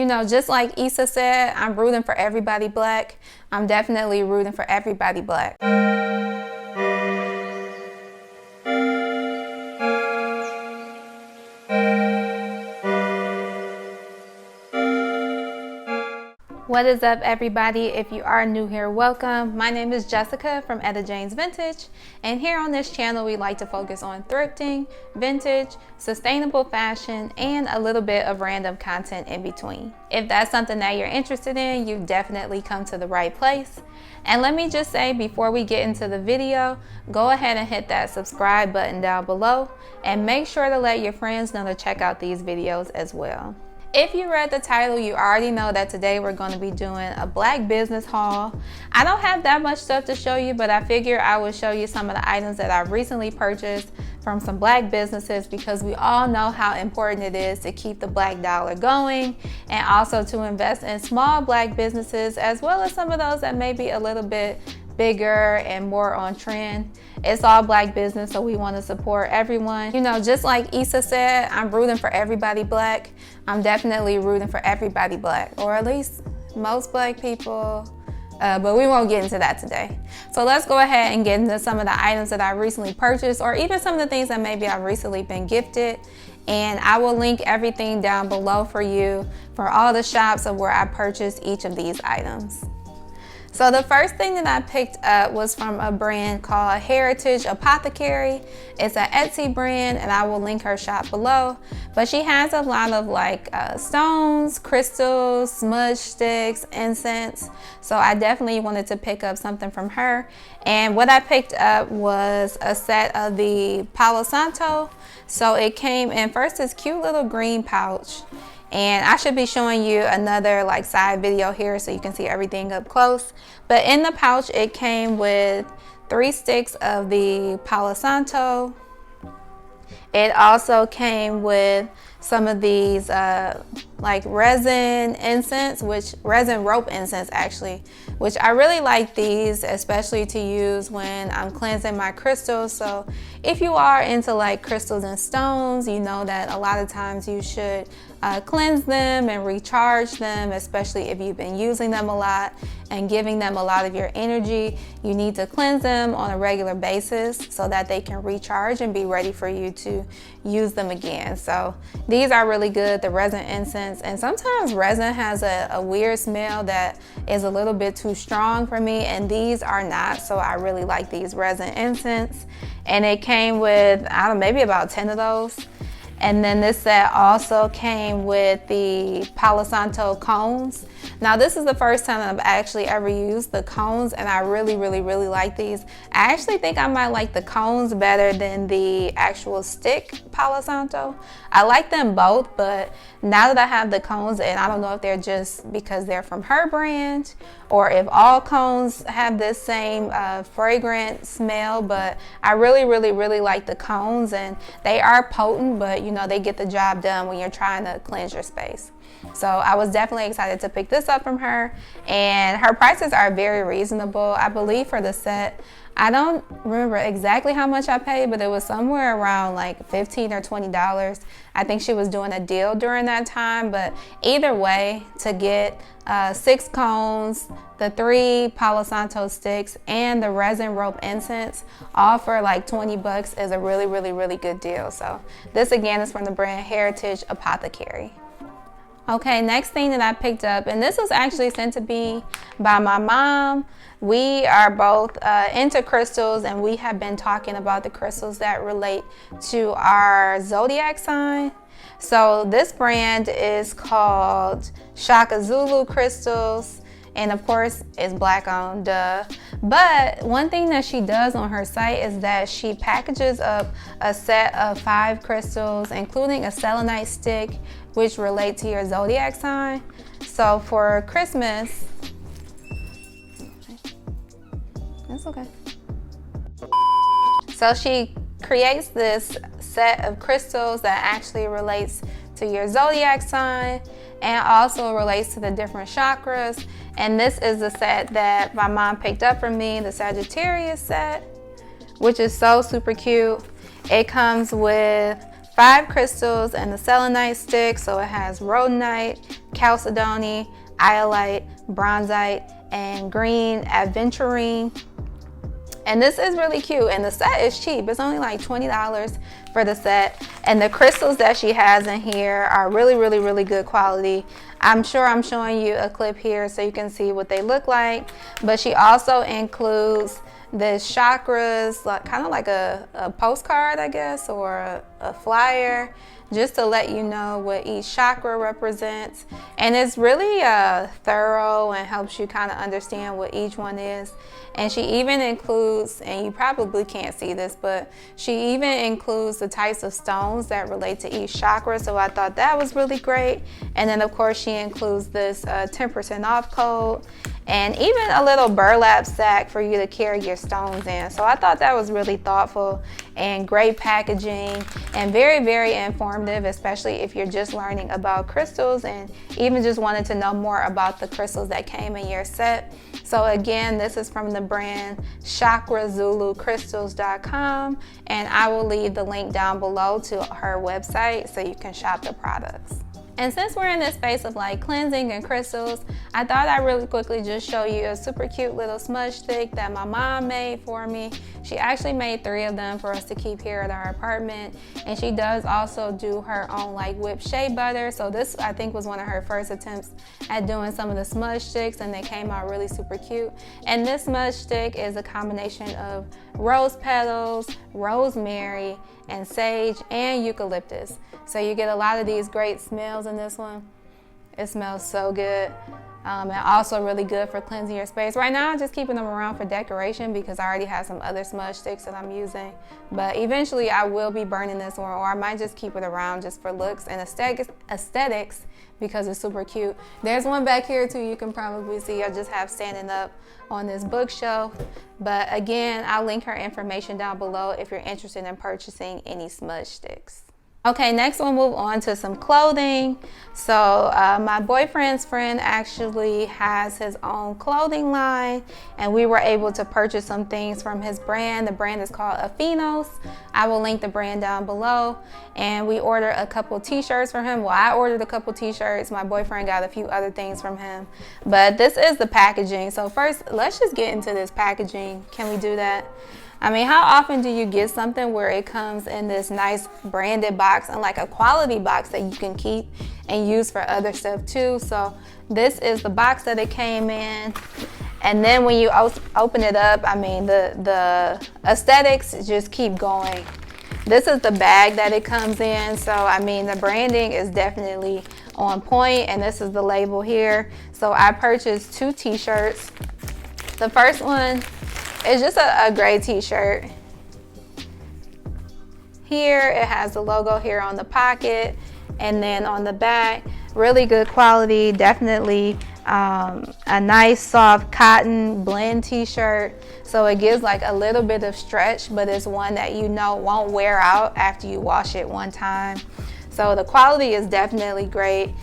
You know, just like Issa said, I'm rooting for everybody black. I'm definitely rooting for everybody black. What is up, everybody? If you are new here, welcome. My name is Jessica from Etta Jane's Vintage, and here on this channel we like to focus on thrifting, vintage, sustainable fashion, and a little bit of random content in between. If that's something that you're interested in, you've definitely come to the right place. And let me just say, before we get into the video, go ahead and hit that subscribe button down below, and make sure to let your friends know to check out these videos as well. If you read the title, you already know that today we're going to be doing a black business haul. I don't have that much stuff to show you, but I figure I will show you some of the items that I recently purchased from some black businesses, because we all know how important it is to keep the black dollar going, and also to invest in small black businesses, as well as some of those that may be a little bit bigger and more on trend. It's all black business, so we want to support everyone. You know, just like Issa said, I'm rooting for everybody black. I'm definitely rooting for everybody black, or at least most black people, but we won't get into that today. So let's go ahead and get into some of the items that I recently purchased, or even some of the things that maybe I've recently been gifted. And I will link everything down below for you for all the shops of where I purchased each of these items. So the first thing that I picked up was from a brand called Heritage Apothecary. It's an Etsy brand, and I will link her shop below. But she has a lot of like stones, crystals, smudge sticks, incense. So I definitely wanted to pick up something from her. And what I picked up was a set of the Palo Santo. So it came in first this cute little green pouch. And I should be showing you another like side video here so you can see everything up close. But in the pouch, it came with 3 sticks of the Palo Santo. It also came with some of these like resin incense, resin rope incense actually, which I really like these, especially to use when I'm cleansing my crystals. So if you are into like crystals and stones, you know that a lot of times you should cleanse them and recharge them, especially if you've been using them a lot and giving them a lot of your energy. You need to cleanse them on a regular basis so that they can recharge and be ready for you to use them again. So these are really good, the resin incense. And sometimes resin has a weird smell that is a little bit too strong for me, and these are not. So I really like these resin incense. And it came with, I don't know, maybe about 10 of those. And then this set also came with the Palo Santo cones. Now this is the first time I've actually ever used the cones, and I really like these. I actually think I might like the cones better than the actual stick Palo Santo. I like them both, but now that I have the cones, and I don't know if they're just because they're from her brand or if all cones have this same fragrant smell, but I really like the cones, and they are potent, but you know, they get the job done when you're trying to cleanse your space. So I was definitely excited to pick this up from her, and her prices are very reasonable. I believe for the set, I don't remember exactly how much I paid, but it was somewhere around like $15 or $20. I think she was doing a deal during that time, but either way, to get 6 cones, the 3 Palo Santo sticks, and the resin rope incense, all for like 20 bucks is a really good deal. So this again is from the brand Heritage Apothecary. Okay, next thing that I picked up, and this was actually sent to me by my mom. We are both into crystals, and we have been talking about the crystals that relate to our zodiac sign. So this brand is called ChakraLu Crystals, and of course it's black owned, duh. But one thing that she does on her site is that she packages up a set of 5 crystals, including a selenite stick, which relate to your zodiac sign. So for Christmas, that's okay. So she creates this set of crystals that actually relates to your zodiac sign and also relates to the different chakras. And this is the set that my mom picked up for me, the Sagittarius set, which is so super cute. It comes with 5 crystals and the selenite stick. So it has rhodonite, chalcedony, iolite, bronzite, and green aventurine. And this is really cute, and the set is cheap. It's only like $20 for the set. And the crystals that she has in here are really, really, really good quality. I'm sure I'm showing you a clip here so you can see what they look like. But she also includes this chakras, like kind of like a postcard, I guess, or a flyer, just to let you know what each chakra represents. And it's really thorough and helps you kind of understand what each one is. And she even includes, and you probably can't see this, but she even includes the types of stones that relate to each chakra. So I thought that was really great. And then of course she includes this 10% off code, and even a little burlap sack for you to carry your stones in. So I thought that was really thoughtful and great packaging, and very, very informative, especially if you're just learning about crystals and even just wanted to know more about the crystals that came in your set. So again, this is from the brand ChakraLu Crystals.com, and I will leave the link down below to her website so you can shop the products. And since we're in this space of like cleansing and crystals, I thought I'd really quickly just show you a super cute little smudge stick that my mom made for me. She actually made 3 of them for us to keep here at our apartment. And she does also do her own like whipped shea butter. So this, I think, was one of her first attempts at doing some of the smudge sticks, and they came out really super cute. And this smudge stick is a combination of rose petals, rosemary, and sage, and eucalyptus. So you get a lot of these great smells in this one. It smells so good. And also really good for cleansing your space. Right now I'm just keeping them around for decoration because I already have some other smudge sticks that I'm using. But eventually I will be burning this one, or I might just keep it around just for looks and aesthetics because it's super cute. There's one back here too, you can probably see. I just have standing up on this bookshelf. But again, I'll link her information down below if you're interested in purchasing any smudge sticks. Okay, next we'll move on to some clothing. So my boyfriend's friend actually has his own clothing line, and we were able to purchase some things from his brand. The brand is called Afinos. I will link the brand down below. And we ordered a couple t-shirts from him. Well, I ordered a couple t-shirts. My boyfriend got a few other things from him. But this is the packaging. So first, let's just get into this packaging. Can we do that? I mean, how often do you get something where it comes in this nice branded box and like a quality box that you can keep and use for other stuff too? So this is the box that it came in. And then when you open it up, I mean, the aesthetics just keep going. This is the bag that it comes in. So, I mean, the branding is definitely on point, and this is the label here. So I purchased 2 t-shirts. The first one, it's just a gray t-shirt. Here it has the logo here on the pocket, and then on the back, really good quality, definitely a nice soft cotton blend t-shirt. So it gives like a little bit of stretch, but it's one that you know won't wear out after you wash it one time. So the quality is definitely great.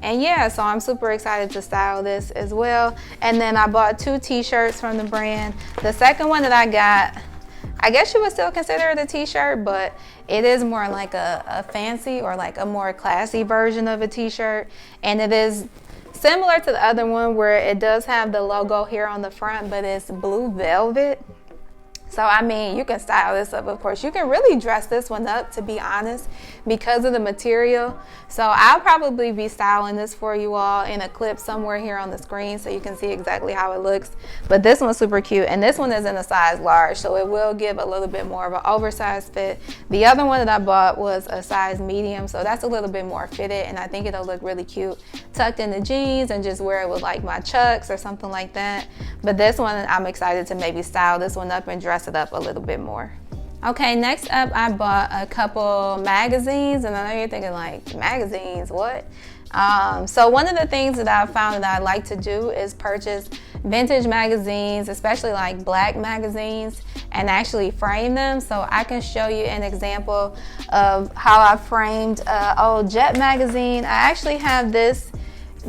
And yeah, so I'm super excited to style this as well. And then I bought 2 t-shirts from the brand. The second one that I got, I guess you would still consider it a t-shirt, but it is more like a fancy or like a more classy version of a t-shirt. And it is similar to the other one where it does have the logo here on the front, but it's blue velvet. So, I mean, you can style this up, of course. You can really dress this one up, to be honest, because of the material. So I'll probably be styling this for you all in a clip somewhere here on the screen so you can see exactly how it looks. But this one's super cute, and this one is in a size large, so it will give a little bit more of an oversized fit. The other one that I bought was a size medium, so that's a little bit more fitted, and I think it'll look really cute tucked in the jeans and just wear it with like my chucks or something like that. But this one, I'm excited to maybe style this one up and dress it up a little bit more. Okay, next up I bought a couple magazines, and I know you're thinking like, magazines, what? So one of the things that I found that I like to do is purchase vintage magazines, especially like black magazines, and actually frame them. So I can show you an example of how I framed an old Jet magazine. I actually have this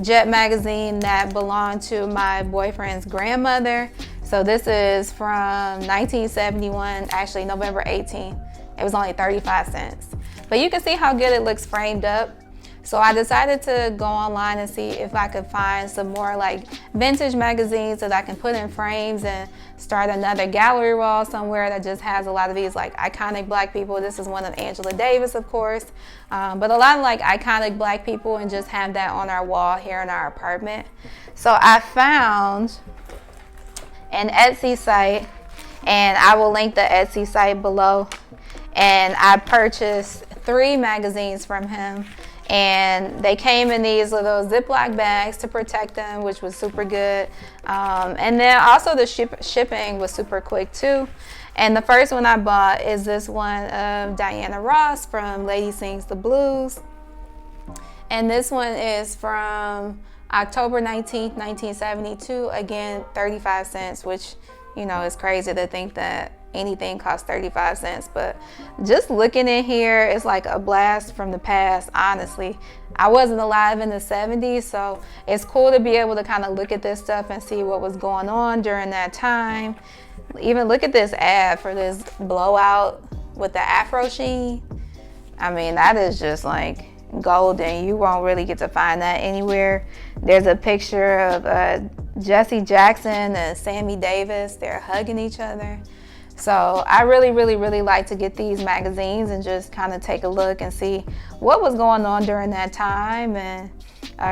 Jet magazine that belonged to my boyfriend's grandmother. So this is from 1971, actually November 18th. It was only 35 cents. But you can see how good it looks framed up. So I decided to go online and see if I could find some more like vintage magazines that I can put in frames and start another gallery wall somewhere that just has a lot of these like iconic black people. This is one of Angela Davis, of course, but a lot of like iconic black people, and just have that on our wall here in our apartment. So I found an Etsy site, and I will link the Etsy site below, and I purchased 3 magazines from him. And they came in these little Ziploc bags to protect them, which was super good. And then also the shipping was super quick too. And the first one I bought is this one of Diana Ross from Lady Sings the Blues. And this one is from October 19th, 1972. Again, 35 cents, which, you know, is crazy to think that anything costs 35 cents, but just looking in here, it's like a blast from the past. Honestly, I wasn't alive in the 70s, so it's cool to be able to kind of look at this stuff and see what was going on during that time. Even look at this ad for this blowout with the afro sheen. I mean, that is just like golden. You won't really get to find that anywhere. There's a picture of Jesse Jackson and Sammy Davis. They're hugging each other. So I really like to get these magazines and just kind of take a look and see what was going on during that time, and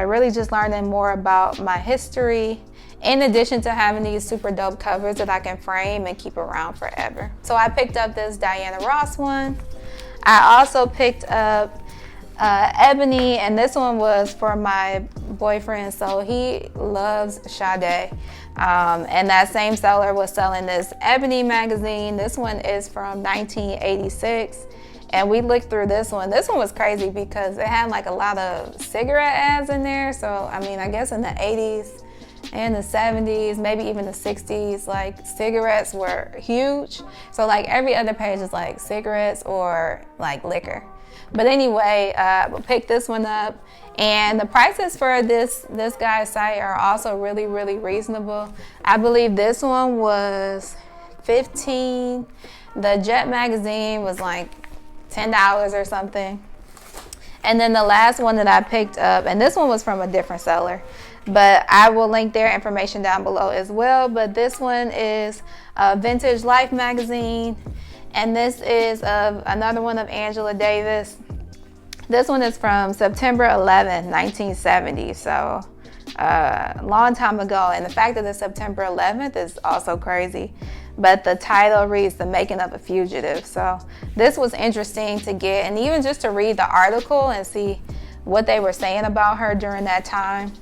really just learning more about my history, in addition to having these super dope covers that I can frame and keep around forever. So I picked up this Diana Ross one. I also picked up Ebony, and this one was for my boyfriend, so he loves Sade. And that same seller was selling this Ebony magazine. This one is from 1986, and we looked through this one. This one was crazy because it had like a lot of cigarette ads in there. So I mean, I guess in the 80s and the 70s, maybe even the 60s, like cigarettes were huge. So like every other page is like cigarettes or like liquor. But anyway, we'll pick this one up, and the prices for this guy's site are also really reasonable. I believe this one was $15. The Jet magazine was like $10 or something. And then the last one that I picked up, and this one was from a different seller, but I will link their information down below as well. But this one is a Vintage Life magazine. And this is another one of Angela Davis. This one is from September 11, 1970. So a long time ago. And the fact that it's September 11th is also crazy. But the title reads The Making of a Fugitive. So this was interesting to get, and even just to read the article and see what they were saying about her during that time.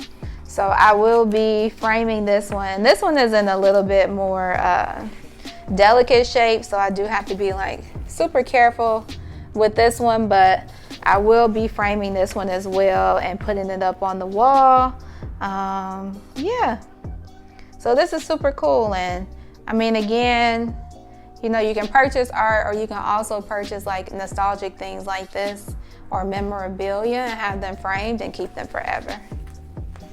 So I will be framing this one. This one is in a little bit more delicate shape, so I do have to be like super careful with this one, but I will be framing this one as well and putting it up on the wall. Yeah, so this is super cool. And I mean, again, you know, you can purchase art, or you can also purchase like nostalgic things like this or memorabilia and have them framed and keep them forever.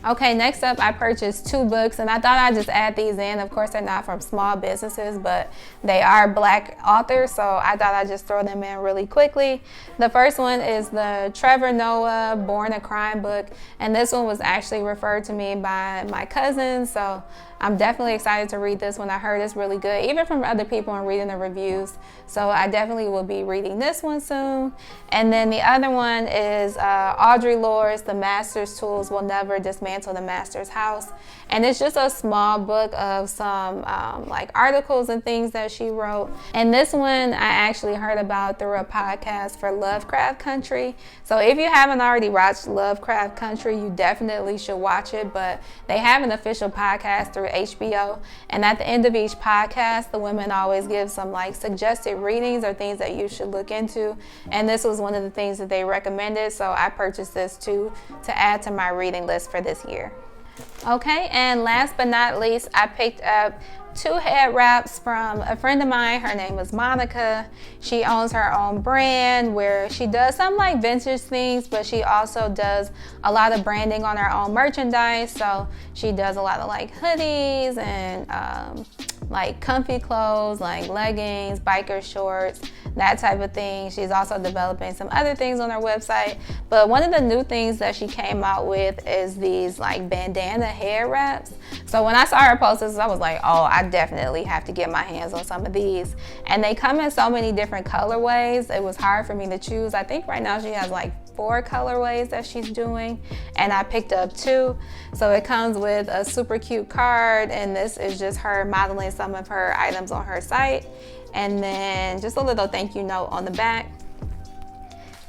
Okay, next up, I purchased 2 books, and I thought I'd just add these in. Of course, they're not from small businesses, but they are Black authors, so I thought I'd just throw them in really quickly. The first one is the Trevor Noah Born a Crime book, and this one was actually referred to me by my cousin, so I'm definitely excited to read this one. I heard it's really good, even from other people and reading the reviews. So I definitely will be reading this one soon. And then the other one is Audre Lorde's The Master's Tools Will Never Dismantle the Master's House. And it's just a small book of some like articles and things that she wrote. And this one I actually heard about through a podcast for Lovecraft Country. So if you haven't already watched Lovecraft Country, you definitely should watch it. But they have an official podcast through HBO, and at the end of each podcast, the women always give some like suggested readings or things that you should look into, and this was one of the things that they recommended, so I purchased this too to add to my reading list for this year. Okay, and last but not least, I picked up 2 head wraps from a friend of mine. Her name is Monica. She owns her own brand where she does some like vintage things, but she also does a lot of branding on her own merchandise. So she does a lot of like hoodies and like comfy clothes, like leggings, biker shorts, that type of thing. She's also developing some other things on her website. But one of the new things that she came out with is these like bandana head wraps. So when I saw her post this, I was like, oh, I definitely have to get my hands on some of these. And they come in so many different colorways. It was hard for me to choose. I think right now she has like 4 colorways that she's doing, and I picked up 2. So it comes with a super cute card, and this is just her modeling some of her items on her site, and then just a little thank you note on the back.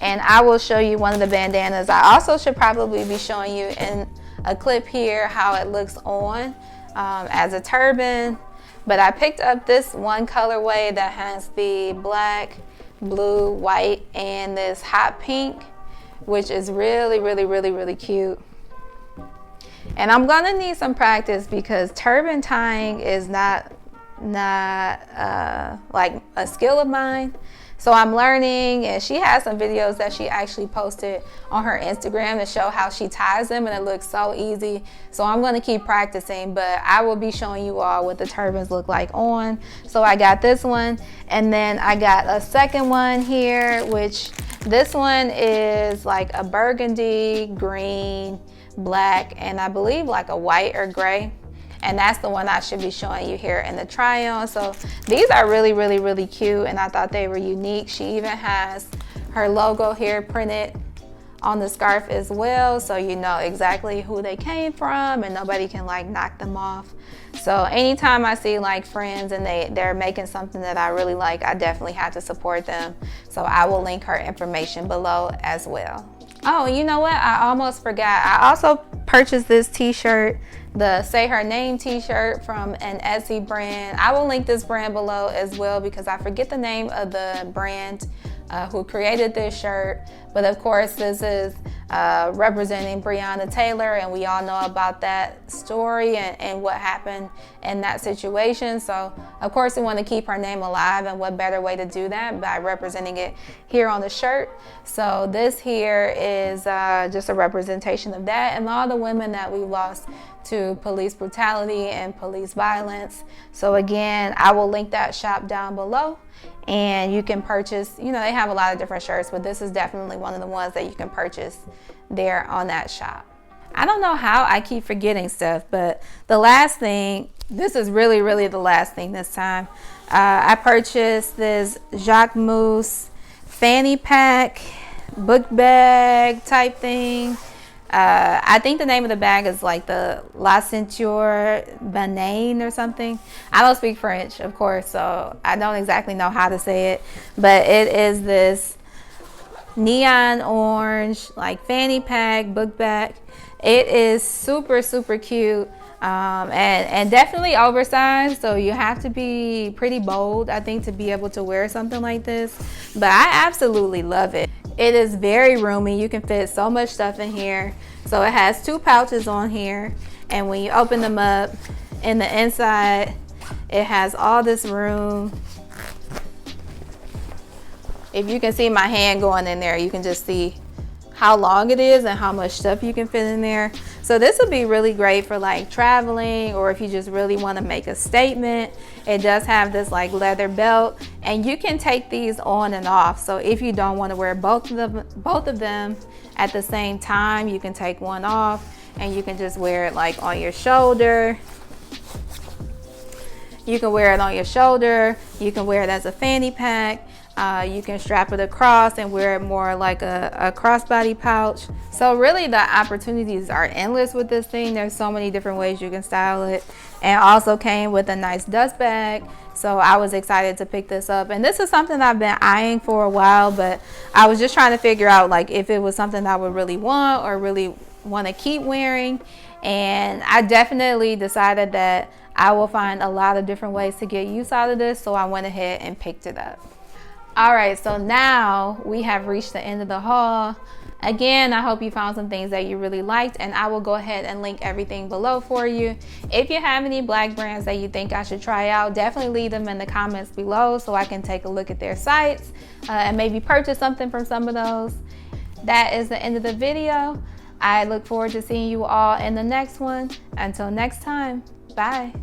And I will show you one of the bandanas. I also should probably be showing you in a clip here how it looks on as a turban, but I picked up this one colorway that has the black, blue, white, and this hot pink, which is really cute. And I'm gonna need some practice because turban tying is not like a skill of mine. So I'm learning, and she has some videos that she actually posted on her Instagram to show how she ties them, and it looks so easy. So I'm gonna keep practicing, but I will be showing you all what the turbans look like on. So I got this one, and then I got a second one here, which this one is like a burgundy, green, black, and I believe like a white or gray. And that's the one I should be showing you here in the try on. So these are really cute, and I thought they were unique. She even has her logo here printed on the scarf as well, so you know exactly who they came from and nobody can like knock them off. So anytime I see like friends and they're making something that I really like, I definitely have to support them. So I will link her information below as well. Oh, you know what? I almost forgot. I also purchased this t-shirt, the Say Her Name t-shirt from an Etsy brand. I will link this brand below as well because I forget the name of the brand who created this shirt. But of course, this is representing Breonna Taylor, and we all know about that story and what happened in that situation. So of course we want to keep her name alive, and what better way to do that by representing it here on the shirt. So this here is just a representation of that and all the women that we lost to police brutality and police violence. So again, I will link that shop down below, and you can purchase, you know, they have a lot of different shirts, but this is definitely one of the ones that you can purchase there on that shop. I don't know how I keep forgetting stuff, but the last thing, this is really the last thing this time. I purchased this Jacquemus Fanny Pack book bag type thing. I think the name of the bag is like the La Ceinture Banane or something. I don't speak French, of course, so I don't exactly know how to say it, but it is this neon orange like fanny pack book bag. It is super cute, and definitely oversized, so you have to be pretty bold, I think, to be able to wear something like this. But I absolutely love it. It is very roomy. You can fit so much stuff in here. So it has 2 pouches on here, and when you open them up, in the inside it has all this room. If you can see my hand going in there, you can just see how long it is and how much stuff you can fit in there. So this would be really great for like traveling, or if you just really want to make a statement. It does have this like leather belt, and you can take these on and off. So if you don't want to wear both of them at the same time, you can take one off and you can just wear it like on your shoulder. You can wear it on your shoulder. You can wear it as a fanny pack. You can strap it across and wear it more like a crossbody pouch. So really the opportunities are endless with this thing. There's so many different ways you can style it. And also came with a nice dust bag. So I was excited to pick this up. And this is something I've been eyeing for a while, but I was just trying to figure out like if it was something I would really want or really want to keep wearing. And I definitely decided that I will find a lot of different ways to get use out of this. So I went ahead and picked it up. All right, so now we have reached the end of the haul. Again, I hope you found some things that you really liked, and I will go ahead and link everything below for you. If you have any black brands that you think I should try out, definitely leave them in the comments below so I can take a look at their sites and maybe purchase something from some of those. That is the end of the video. I look forward to seeing you all in the next one. Until next time, bye.